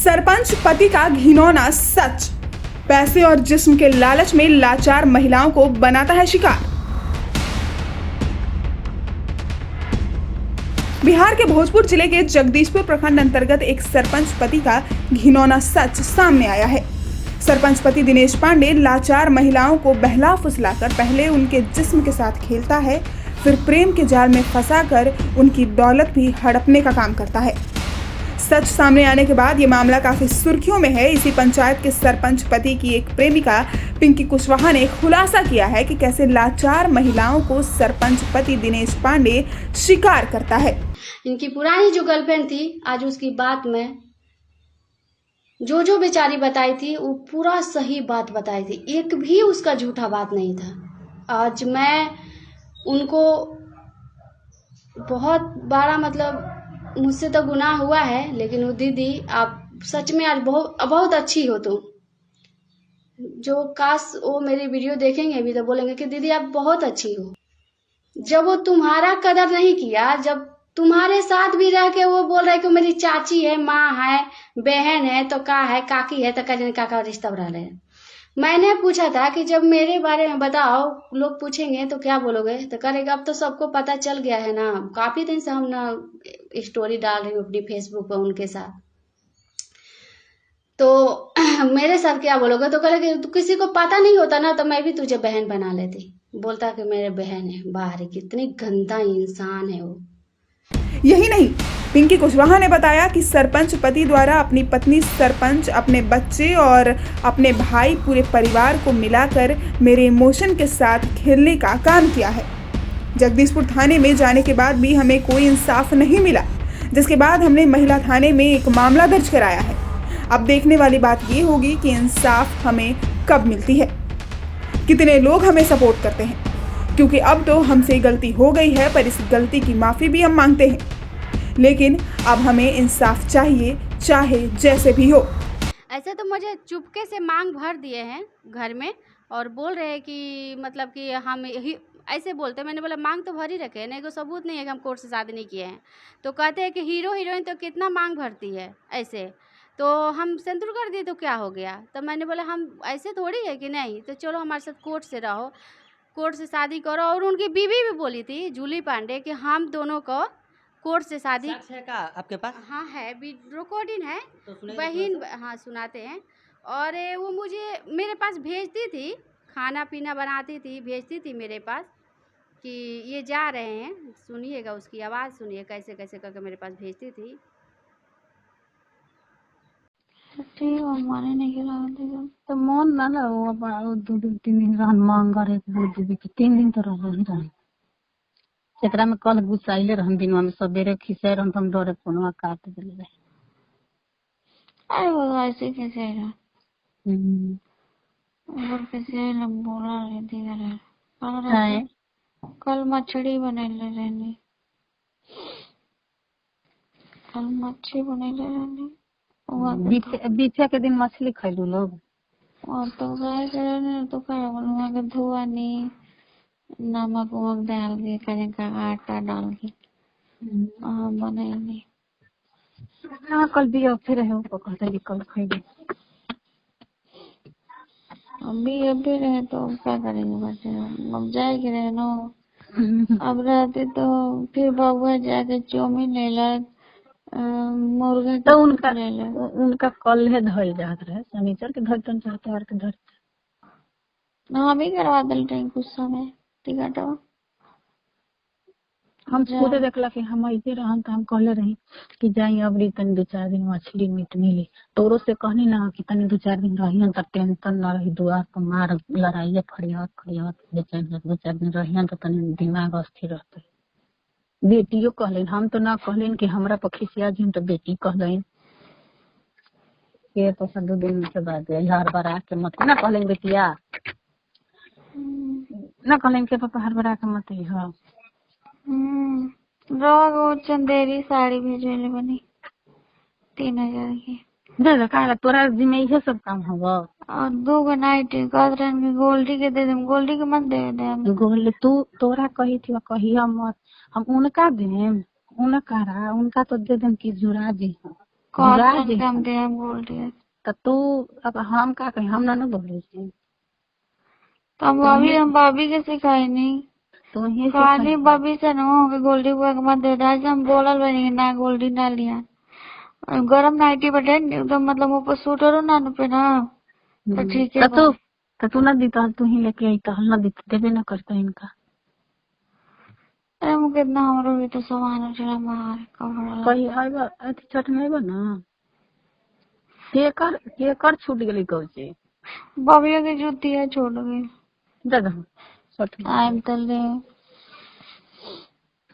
सरपंच पति का घिनौना सच। पैसे और जिस्म के लालच में लाचार महिलाओं को बनाता है शिकार। बिहार के भोजपुर जिले के जगदीशपुर प्रखंड अंतर्गत एक सरपंच पति का घिनौना सच सामने आया है। सरपंच पति दिनेश पांडे लाचार महिलाओं को बहला फुसलाकर पहले उनके जिस्म के साथ खेलता है, फिर प्रेम के जाल में फंसाकर उनकी दौलत भी हड़पने का काम करता है। सच सामने आने के बाद ये मामला काफी सुर्खियों में है। इसी पंचायत के सरपंच पति की एक प्रेमिका पिंकी कुशवाहा ने खुलासा किया है कि कैसे लाचार महिलाओं को सरपंच पति दिनेश पांडे शिकार करता है। इनकी पुरानी जो गर्लफ्रेंड थी, आज उसकी बात में जो बेचारी बताई थी वो पूरा सही बात बताई थी, एक भी उसका झूठा बात नहीं था। आज मैं उनको बहुत बड़ा मुझसे तो गुनाह हुआ है, लेकिन वो दीदी आप सच में आज बहुत अच्छी हो तुम। जो काश वो मेरी वीडियो देखेंगे भी तो बोलेंगे कि दीदी आप बहुत अच्छी हो। जब वो तुम्हारा कदर नहीं किया, जब तुम्हारे साथ भी रह के वो बोल रहे कि मेरी चाची है, माँ है, बहन है, तो का है, काकी है, तो का रिश्ता बढ़ा रहे हैं। मैंने पूछा था कि जब मेरे बारे में बताओ, लोग पूछेंगे तो क्या बोलोगे, तो करेगा अब तो सबको पता चल गया है ना। काफी दिन से हम ना स्टोरी डाल रही हूँ अपनी फेसबुक पर उनके साथ, तो मेरे साथ क्या बोलोगे, तो करेगा तो किसी को पता नहीं होता ना तो मैं भी तुझे बहन बना लेती। बोलता कि मेरे बहन है, बाहर कितनी गंदा इंसान है वो। यही नहीं, पिंकी कुशवाहा ने बताया कि सरपंच पति द्वारा अपनी पत्नी सरपंच, अपने बच्चे और अपने भाई, पूरे परिवार को मिलाकर मेरे इमोशन के साथ खेलने का काम किया है। जगदीशपुर थाने में जाने के बाद भी हमें कोई इंसाफ नहीं मिला, जिसके बाद हमने महिला थाने में एक मामला दर्ज कराया है। अब देखने वाली बात ये होगी कि इंसाफ हमें कब मिलती है, कितने लोग हमें सपोर्ट करते हैं, क्योंकि अब तो हमसे गलती हो गई है, पर इस गलती की माफ़ी भी हम मांगते हैं। लेकिन अब हमें इंसाफ चाहिए, चाहे जैसे भी हो। ऐसे तो मुझे चुपके से मांग भर दिए हैं घर में, और बोल रहे हैं कि हम ही ऐसे बोलते। मैंने बोला मांग तो भर ही रखे हैं, नहीं कोई सबूत नहीं है कि हम कोर्ट से शादी नहीं किए हैं। तो कहते हैं कि हीरो हीरोइन तो कितना मांग भरती है ऐसे, तो हम सिंदूर कर दिए तो क्या हो गया। तो मैंने बोला हम ऐसे थोड़ी है कि नहीं, तो चलो हमारे साथ कोर्ट से रहो, कोर्ट से शादी करो। और उनकी बीवी भी बोली थी जूली पांडे कि हम दोनों को कोर्ट से शादी है का आपके पास? हाँ है, रिकॉर्डिंग है, तो बहन हाँ सुनाते हैं। और वो मुझे मेरे पास भेजती थी, खाना पीना बनाती थी, भेजती थी मेरे पास कि ये जा रहे हैं, सुनिएगा उसकी आवाज़ सुनिए कैसे कैसे करके मेरे पास भेजती थी। ठीक माने नहीं तो मन ना ना वो दो दिन तीन दिन रहन मांग करे बुझ 3 दिन तो रह एकरा में कल गुस्साइले रहन दिनवा में सबेरे खिसे रहन हम डरे फोनवा काट देले रहे। अरे वो ऐसे कैसे है और कैसे लम बोला रे दिया कल मछली बनैले रहनी, कल मच्छी बनैले रहनी। बीफे के दिन मछली खैलू लोग, और तो तो वहाँ के धुआनी नमक वमक डाल के कहीं का आटा डाल के बनाएंगे। हाँ कल भी फिर है वो कहते कल खाएंगे। अभी रहे तो क्या करेंगे बच्चे, अब जाएगी रहे नो। अब रहते तो फिर बबुआ जाके चौमिन ले ला, मुर्गा तो उनका कल है धल जात रहे, शनिचर के धरतन चाहते और के धर हम ही करवा दिल रहे कुछ समय टिकट। हम खुद देखला कि हम ऐसे रहन तो हम कहले रही कि जाई अब तनी 2-4 दिन मछली मीट मिली, तोरो से कहनी ना कि तनी 2-4 दिन रहियन तो टेंशन ना रही, दुआर पर मार लड़ाइया फरियात 2-4 दिन रहियन तो तनी दिमाग स्थिर रहते। बेटियों कहलिन, हम तो ना कहलिन कि हमरा पर खिसिया जी, तो बेटी कहलिन के तो 2 दिन के बाद हर बार आके मत ना कहलिन बेटिया, ना कहलिन के पापा हर बार आके मत हाँ रोग चंदेरी साड़ी भेजले बनी 3000 की दे दे का तोरा जिम्मे ये सब काम होगा। और 2 गो नाइट गदरन के गोल्डी के दे देम, गोल्डी के मत दे दे गोल्ड तू तोरा कही थी कहिया मत हम उनका देम, उनका तो दे देम कि जुड़ा जी। जा जी हम दे बोल रही तो तू अब हम का कहीं हम ना बोले छी तो हम भाभी के सिखाई नहीं तू ही कहानी भाभी से न हो गोल्डी बुआ के मत दे रहा हम बोलल बनी ना गोल्डी ना लिया गरम नाइटी बटे एकदम मतलब ऊपर सूटरो ना पे ना तो ठीक है तो तू ना दीता तू ही लेके आई तो हम ना देबे ना करता इनका अरे मुझे कितना हमरो भी तो सामान उठा बाहर कपड़ा कहीं आइबा अथी छठ में आइबा ना केकर छूट गेली कहू भाभी की जूती है छोड़ गई दादा छठ में आइम तले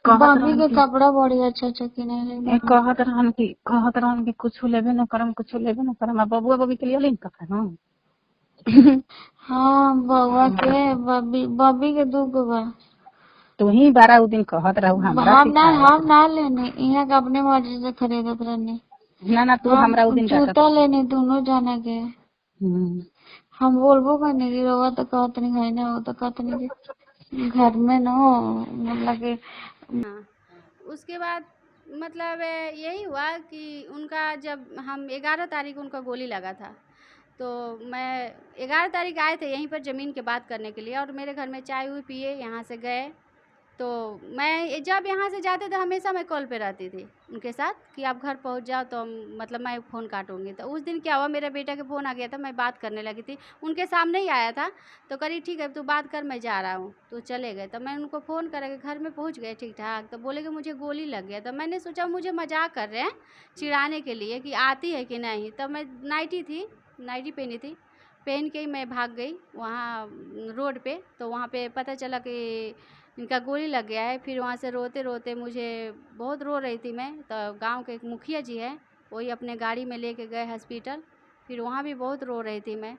भाभी के कपड़ा बड़ी अच्छा अच्छा किने कहत रहन की कुछ लेबे न करम आ बबुआ बबी के लिए लेन कपड़ा न हाँ बउआ के बबी के दू गो बा तू ही 12 दिन कहत रहू हमरा हम ना लेने यहाँ के अपने मर्जी से खरीदत रहने ना तू हमरा उ दिन जूता लेने दोनों जाने के हम बोलबो करने की रोवा तो कहत नहीं है ना वो तो कहत नहीं कि घर में न मतलब कि उसके बाद मतलब यही हुआ कि उनका जब हम 11 तारीख उनका गोली लगा था तो मैं 11 तारीख आए थे यहीं पर ज़मीन की बात करने के लिए और मेरे घर में चाय हुई पिए यहाँ से गए तो मैं जब यहाँ से जाते थे हमेशा मैं कॉल पे रहती थी उनके साथ कि आप घर पहुँच जाओ तो मतलब मैं फ़ोन काटूंगी। तो उस दिन क्या हुआ मेरे बेटा के फ़ोन आ गया था मैं बात करने लगी थी उनके सामने ही आया था तो करी ठीक है तू बात कर मैं जा रहा हूँ तो चले गए। तो मैं उनको फ़ोन करके घर में पहुँच गए ठीक ठाक तो बोले कि मुझे गोली लग गया। तो मैंने सोचा मुझे मजाक कर रहे हैं चिढ़ाने के लिए कि आती है कि नहीं। तब मैं नाइटी पहनी थी पहन के ही मैं भाग गई वहाँ रोड पे। तो वहाँ पे पता चला कि इनका गोली लग गया है। फिर वहाँ से रोते रोते मुझे बहुत रो रही थी मैं। तो गांव के एक मुखिया जी है वही अपने गाड़ी में लेके गए हॉस्पिटल। फिर वहाँ भी बहुत रो रही थी मैं।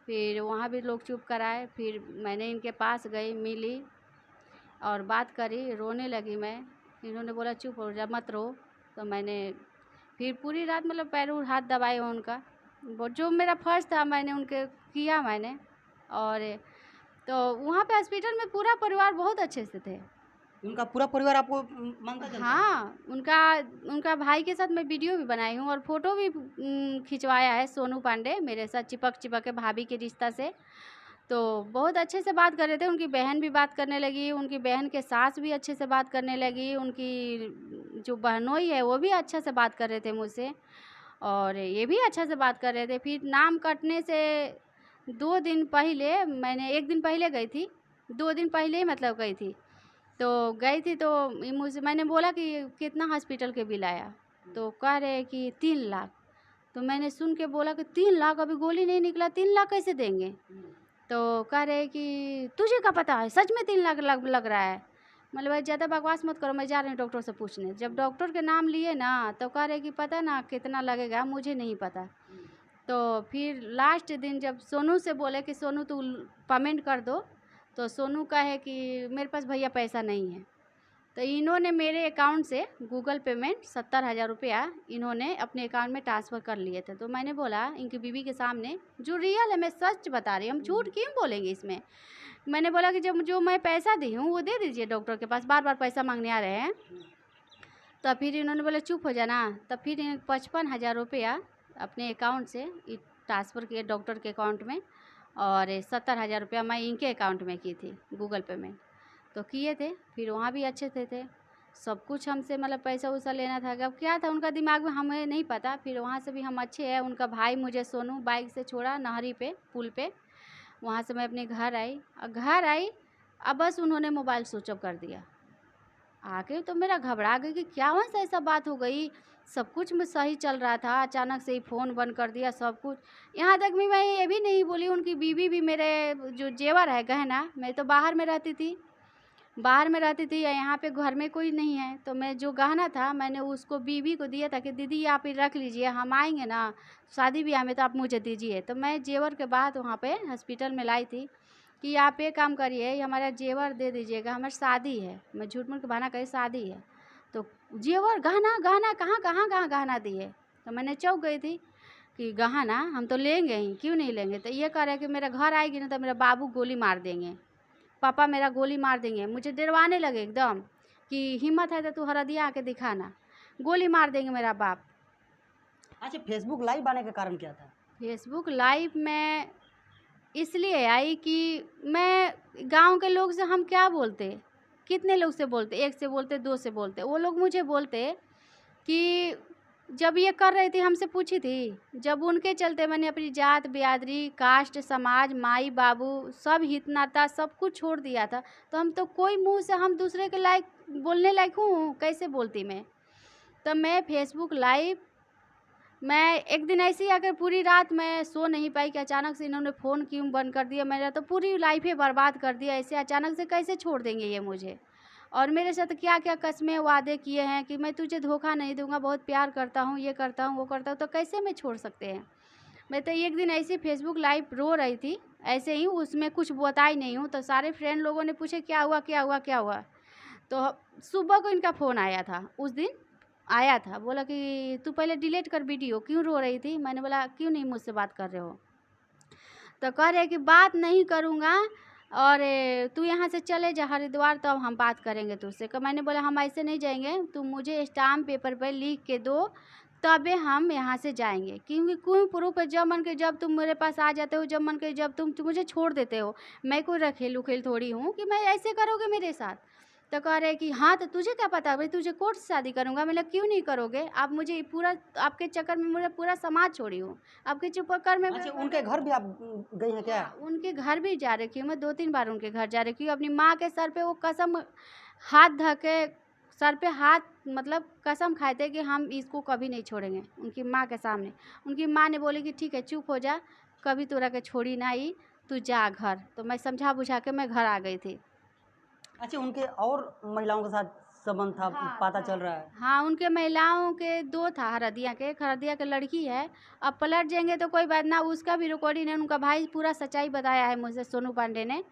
फिर वहाँ भी लोग चुप कराए। फिर मैंने इनके पास गई मिली और बात करी रोने लगी मैं। इन्होंने बोला चुप हो जा मत रो। तो मैंने फिर पूरी रात मतलब पैर हाथ दबाए उनका जो मेरा फर्ज था मैंने उनके किया मैंने। और तो वहाँ पे हॉस्पिटल में पूरा परिवार बहुत अच्छे से थे। उनका पूरा परिवार आपको मानता चलता है? हाँ उनका भाई के साथ मैं वीडियो भी बनाई हूँ और फोटो भी खिंचवाया है सोनू पांडे मेरे साथ चिपक के भाभी के रिश्ता से। तो बहुत अच्छे से बात कर रहे थे। उनकी बहन भी बात करने लगी उनकी बहन के सास भी अच्छे से बात करने लगी उनकी जो बहनोई है वो भी अच्छा से बात कर रहे थे मुझसे और ये भी अच्छा से बात कर रहे थे। फिर नाम कटने से 2 दिन पहले मैंने 1 दिन पहले गई थी 2 दिन पहले ही मतलब गई थी। तो गई थी तो मुझसे मैंने बोला कि कितना हॉस्पिटल के बिल आया। तो कह रहे कि 3 लाख। तो मैंने सुन के बोला कि 3 लाख अभी गोली नहीं निकला 3 लाख कैसे देंगे। तो कह रहे कि तुझे क्या पता है सच में 3 लाख लग रहा है। मतलब भाई ज़्यादा बकवास मत करो मैं जा रही हूँ डॉक्टर से पूछने। जब डॉक्टर के नाम लिए ना तो कह रहे कि पता ना कितना लगेगा मुझे नहीं पता। तो फिर लास्ट दिन जब सोनू से बोले कि सोनू तू पेमेंट कर दो तो सोनू कहे कि मेरे पास भैया पैसा नहीं है। तो इन्होंने मेरे अकाउंट से गूगल पेमेंट 70,000 रुपया इन्होंने अपने अकाउंट में ट्रांसफ़र कर लिए थे। तो मैंने बोला इनकी बीवी के सामने जो रियल है मैं सच बता रही हूँ हम झूठ क्यों बोलेंगे इसमें। मैंने बोला कि जब जो मैं पैसा दी हूँ वो दे दीजिए डॉक्टर के पास बार बार पैसा मांगने आ रहे हैं। तो फिर इन्होंने बोला चुप हो जाना। तब फिर 55,000 रुपया अपने अकाउंट से ट्रांसफ़र किए डॉक्टर के अकाउंट में और 70,000 रुपया मैं इनके अकाउंट में की थी गूगल पे में। तो किए थे फिर वहाँ भी अच्छे थे सब कुछ हमसे मतलब पैसा वैसा लेना था। अब क्या था उनका दिमाग में हमें नहीं पता। फिर वहाँ से भी हम अच्छे हैं। उनका भाई मुझे सोनू बाइक से छोड़ा नहरी पे पुल पे। वहाँ से मैं अपने घर आई अब बस उन्होंने मोबाइल स्विच ऑफ कर दिया। आके तो मेरा घबरा गई कि क्या वहाँ से ऐसा बात हो गई। सब कुछ में सही चल रहा था अचानक से ही फ़ोन बंद कर दिया सब कुछ। यहाँ तक भी मैं ये भी नहीं बोली उनकी बीवी भी मेरे जो जेवर है गहना मैं तो बाहर में रहती थी या यहाँ पे घर में कोई नहीं है। तो मैं जो गहना था मैंने उसको बीवी को दिया था कि दीदी आप ही रख लीजिए हम आएंगे ना शादी ब्याह में तो आप मुझे दीजिए। तो मैं जेवर के बाद वहाँ पे हॉस्पिटल में लाई थी कि आप ये काम करिए हमारा जेवर दे दीजिएगा हमारी शादी है। मैं झूठ मूठ के बहाना कही शादी है। तो जेवर गहना कहाँ गहना दिए। तो मैंने चौंक गई थी कि गहना हम तो लेंगे ही क्यों नहीं लेंगे। तो ये कह रहे कि मेरा घर आएगी ना तो मेरा बाबू गोली मार देंगे पापा मेरा गोली मार देंगे। मुझे डरवाने लगे एकदम कि हिम्मत है तो तू हरदिया आके दिखाना गोली मार देंगे मेरा बाप। अच्छा, फेसबुक लाइव आने का कारण क्या था? फेसबुक लाइव में इसलिए आई कि मैं गांव के लोग से हम क्या बोलते, कितने लोग से बोलते, एक से बोलते, दो से बोलते, वो लोग मुझे बोलते कि जब ये कर रही थी हमसे पूछी थी, जब उनके चलते मैंने अपनी जात बिरादरी कास्ट समाज माई बाबू सब हित नाता सब कुछ छोड़ दिया था, तो हम तो कोई मुंह से हम दूसरे के लायक बोलने लायक हूँ, कैसे बोलती मैं। तब मैं फेसबुक लाइव मैं एक दिन ऐसे ही आकर पूरी रात मैं सो नहीं पाई कि अचानक से इन्होंने फ़ोन क्यों बंद कर दिया, मेरा तो पूरी लाइफ ही बर्बाद कर दिया, ऐसे अचानक से कैसे छोड़ देंगे ये मुझे। और मेरे साथ क्या क्या कस्में वादे किए हैं कि मैं तुझे धोखा नहीं दूंगा, बहुत प्यार करता हूँ, ये करता हूँ वो करता हूँ, तो कैसे मैं छोड़ सकते हैं। मैं तो एक दिन ऐसे फेसबुक लाइव रो रही थी ऐसे ही, उसमें कुछ बताई नहीं हूँ, तो सारे फ्रेंड लोगों ने पूछे क्या हुआ क्या हुआ क्या हुआ। तो सुबह को इनका फ़ोन आया था, उस दिन आया था, बोला कि तू पहले डिलीट कर वीडियो, क्यों रो रही थी। मैंने बोला क्यों नहीं मुझसे बात कर रहे हो, तो कह रहे कि बात नहीं करूँगा और तू यहाँ से चले जा हरिद्वार, तब हम बात करेंगे तुझसे। मैंने बोला हम ऐसे नहीं जाएंगे, तुम मुझे स्टाम्प पेपर पर लिख के दो तबे हम यहाँ से जाएंगे, क्योंकि कोई प्रूफ है, जब मन के जब तुम मेरे पास आ जाते हो, जब मन के जब तुम मुझे छोड़ देते हो। मैं कोई रखेल उखेल थोड़ी हूँ कि मैं ऐसे करोगे मेरे साथ। तो कह रहे कि हाँ तो तुझे क्या पता भाई, तुझे कोर्ट से शादी करूँगा। मैंने क्यों नहीं करोगे, आप मुझे पूरा आपके चक्कर में मेरा पूरा समाज छोड़ी हूँ, आपके चक्कर में। अच्छा, उनके घर भी आप गई हैं क्या? हाँ, उनके घर भी जा रखी हूँ मैं, 2-3 बार उनके घर जा रखी हूँ। अपनी माँ के सर पे वो कसम हाथ धके सर पे हाथ मतलब कसम खाए थे कि हम इसको कभी नहीं छोड़ेंगे, उनकी माँ के सामने। उनकी माँ ने बोली कि ठीक है चुप हो जा, कभी तोरा के छोड़ी ना आई, तू जा घर। तो मैं समझा बुझा के मैं घर आ गई थी। अच्छा, उनके और महिलाओं के साथ संबंध था, पता चल रहा है? हाँ, उनके महिलाओं के 2 था, हरदिया के, एक हरदिया के लड़की है। अब पलट जाएंगे तो कोई बात ना, उसका भी रिकॉर्डिंग है, उनका भाई पूरा सच्चाई बताया है मुझसे, सोनू पांडे ने,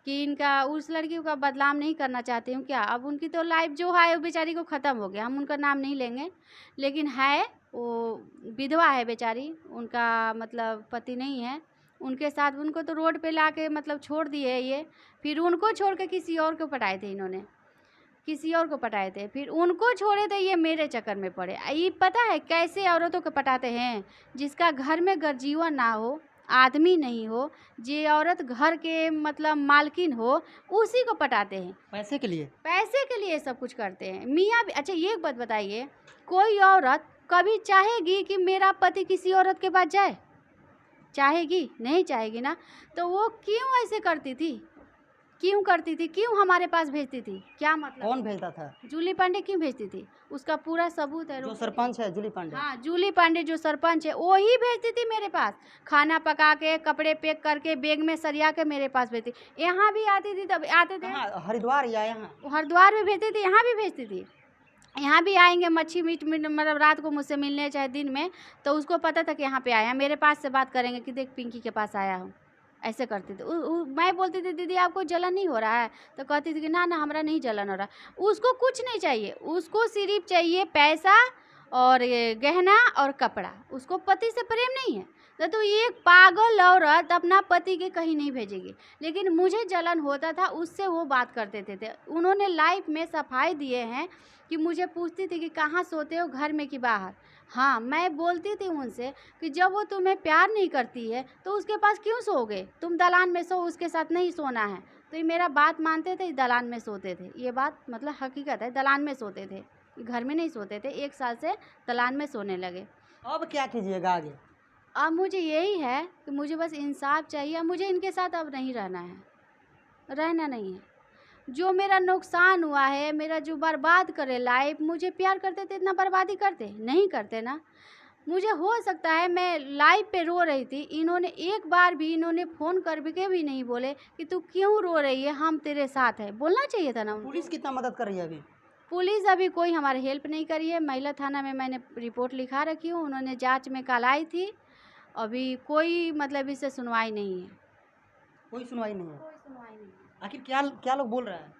कि इनका उस लड़की का बदनाम नहीं करना चाहती हूँ क्या। अब उनकी तो लाइफ जो है वो बेचारी को ख़त्म हो गया, हम उनका नाम नहीं लेंगे, लेकिन है वो विधवा है बेचारी, उनका मतलब पति नहीं है उनके साथ। उनको तो रोड पे ला के मतलब छोड़ दिए ये, फिर उनको छोड़ के किसी और को पटाए थे इन्होंने, किसी और को पटाए थे, फिर उनको छोड़े थे, ये मेरे चक्कर में पड़े। ये पता है कैसे औरतों को पटाते हैं, जिसका घर में गर्जीवा ना हो, आदमी नहीं हो, जे औरत घर के मतलब मालकिन हो, उसी को पटाते हैं। पैसे के लिए? पैसे के लिए सब कुछ करते हैं मियाँ भी। अच्छा ये एक बात बताइए, कोई औरत कभी चाहेगी कि मेरा पति किसी औरत के पास जाए? चाहेगी? नहीं चाहेगी ना। तो वो क्यों ऐसे करती थी, क्यों करती थी, क्यों हमारे पास भेजती थी, क्या मतलब? कौन भेजता था? जूली पांडे क्यों भेजती थी, उसका पूरा सबूत है। जो सरपंच है जूली पांडे? हाँ, जूली पांडे जो सरपंच है वही भेजती थी मेरे पास, खाना पका के कपड़े पैक करके बैग में सरिया के मेरे पास भेजती। यहाँ भी आती थी, तब आते थे हरिद्वार या यहाँ? हरिद्वार भी भेजती थी, यहाँ भी भेजती थी। यहाँ भी आएंगे मच्छी मीट मतलब रात को मुझसे मिलने चाहे दिन में, तो उसको पता था कि यहाँ पे आया, मेरे पास से बात करेंगे कि देख पिंकी के पास आया हूँ, ऐसे करती थी। मैं बोलती थी दीदी आपको जलन नहीं हो रहा है, तो कहती थी कि ना ना हमरा नहीं जलन हो रहा। उसको कुछ नहीं चाहिए, उसको सिर्फ चाहिए पैसा और ये गहना और कपड़ा, उसको पति से प्रेम नहीं है। तो ये पागल औरत अपना पति के कहीं नहीं भेजेगी, लेकिन मुझे जलन होता था उससे, वो बात करते थे। उन्होंने लाइफ में सफाई दिए हैं कि मुझे पूछती थी कि कहाँ सोते हो, घर में कि बाहर। हाँ, मैं बोलती थी उनसे कि जब वो तुम्हें प्यार नहीं करती है तो उसके पास क्यों सोओगे, तुम दलान में सो, उसके साथ नहीं सोना है। तो ये मेरा बात मानते थे, दलान में सोते थे, ये बात मतलब हकीकत है, दलान में सोते थे, घर में नहीं सोते थे। 1 साल से दलान में सोने लगे। अब क्या कीजिएगा आगे? अब मुझे यही है कि मुझे बस इंसाफ चाहिए, मुझे इनके साथ अब नहीं रहना है, रहना नहीं है। जो मेरा नुकसान हुआ है, मेरा जो बर्बाद करे लाइफ, मुझे प्यार करते थे इतना बर्बादी करते नहीं करते ना। मुझे हो सकता है मैं लाइव पे रो रही थी, इन्होंने एक बार भी इन्होंने फ़ोन कर के भी नहीं बोले कि तू क्यों रो रही है, हम तेरे साथ है, बोलना चाहिए था ना उनको। पुलिस कितना मदद कर रही है अभी? पुलिस अभी कोई हमारी हेल्प नहीं करी है। महिला थाना में मैंने रिपोर्ट लिखा रखी हूँ, उन्होंने जांच में कल आई थी, अभी कोई मतलब इससे सुनवाई नहीं है। कोई सुनवाई नहीं है? कोई सुनवाई नहीं है। आखिर क्या क्या लोग बोल रहे हैं?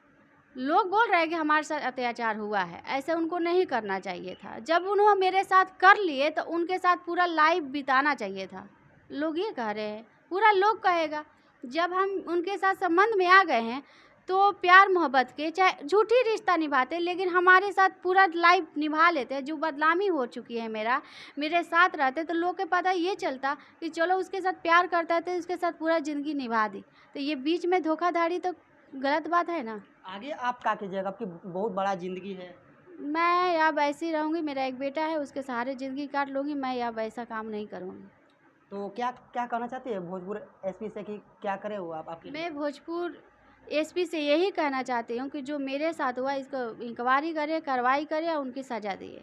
लोग बोल रहे हैं कि हमारे साथ अत्याचार हुआ है, ऐसे उनको नहीं करना चाहिए था। जब उन्होंने मेरे साथ कर लिए तो उनके साथ पूरा लाइफ बिताना चाहिए था। लोग ये कह रहे हैं, पूरा लोग कहेगा। जब हम उनके साथ संबंध में आ गए हैं तो प्यार मोहब्बत के चाहे झूठी रिश्ता निभाते, लेकिन हमारे साथ पूरा लाइफ निभा लेते हैं। जो बदनामी हो चुकी है मेरे साथ रहते तो लोग के पता ये चलता कि चलो उसके साथ प्यार करता है तो उसके साथ पूरा ज़िंदगी निभा दी। तो ये बीच में धोखाधड़ी तो गलत बात है ना। आगे आप क्या कीजिएगा? आपकी बहुत बड़ा ज़िंदगी है। मैं अब ऐसी रहूँगी, मेरा एक बेटा है, उसके सहारे ज़िंदगी काट लूँगी। मैं अब ऐसा काम नहीं करूँगी। तो क्या क्या कहना चाहती है भोजपुर एसपी से कि क्या करे वो आपके लिए? मैं भोजपुर एसपी से यही कहना चाहती हूँ कि जो मेरे साथ हुआ इसको इंक्वायरी करे, कार्रवाई करे और उनकी सज़ा दिए।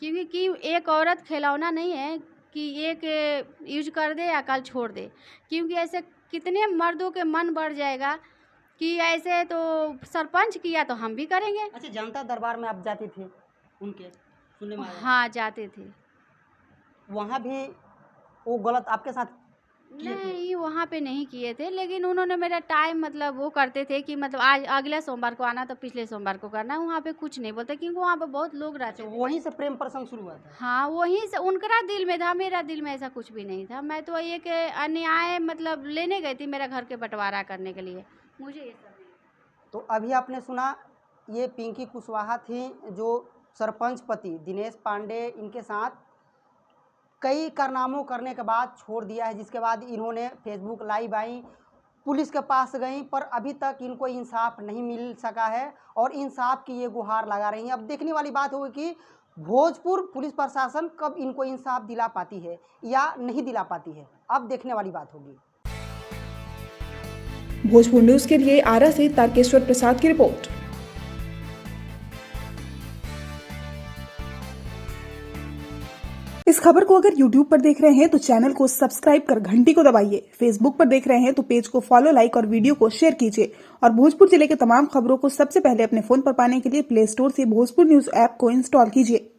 क्योंकि एक औरत खिलौना नहीं है कि एक यूज कर दे या कल छोड़ दे। क्योंकि ऐसे कितने मर्दों के मन बढ़ जाएगा कि ऐसे तो सरपंच किया तो हम भी करेंगे। अच्छा, जनता दरबार में आप जाती थी उनके, सुनने में आया? हाँ, जाते थे। वहाँ भी वो गलत आपके साथ किए थे? नहीं, वहाँ पे नहीं किए थे, लेकिन उन्होंने मेरा टाइम मतलब वो करते थे कि मतलब आज अगले सोमवार को आना तो पिछले सोमवार को करना। वहाँ पे कुछ नहीं बोलते क्योंकि वहाँ पे बहुत लोग रहते थे। वहीं से प्रेम प्रसंग शुरू हुआ था? हाँ, वहीं से उनका दिल में था, मेरा दिल में ऐसा कुछ भी नहीं था। मैं तो एक अन्याय मतलब लेने गई थी मेरा घर के बंटवारा करने के लिए, मुझे ये सब नहीं। तो अभी आपने सुना, ये पिंकी कुशवाहा थी जो सरपंच पति दिनेश पांडे इनके साथ कई कारनामों करने के बाद छोड़ दिया है, जिसके बाद इन्होंने फेसबुक लाइव आई, पुलिस के पास गई, पर अभी तक इनको इंसाफ नहीं मिल सका है और इंसाफ की ये गुहार लगा रही हैं। अब देखने वाली बात होगी कि भोजपुर पुलिस प्रशासन कब इनको इंसाफ दिला पाती है या नहीं दिला पाती है, अब देखने वाली बात होगी। भोजपुर न्यूज के लिए आरा से तारकेश्वर प्रसाद की रिपोर्ट। इस खबर को अगर YouTube पर देख रहे हैं तो चैनल को सब्सक्राइब कर घंटी को दबाइए। Facebook पर देख रहे हैं तो पेज को फॉलो, लाइक और वीडियो को शेयर कीजिए। और भोजपुर जिले के तमाम खबरों को सबसे पहले अपने फोन पर पाने के लिए प्ले स्टोर से भोजपुर न्यूज ऐप को इंस्टॉल कीजिए।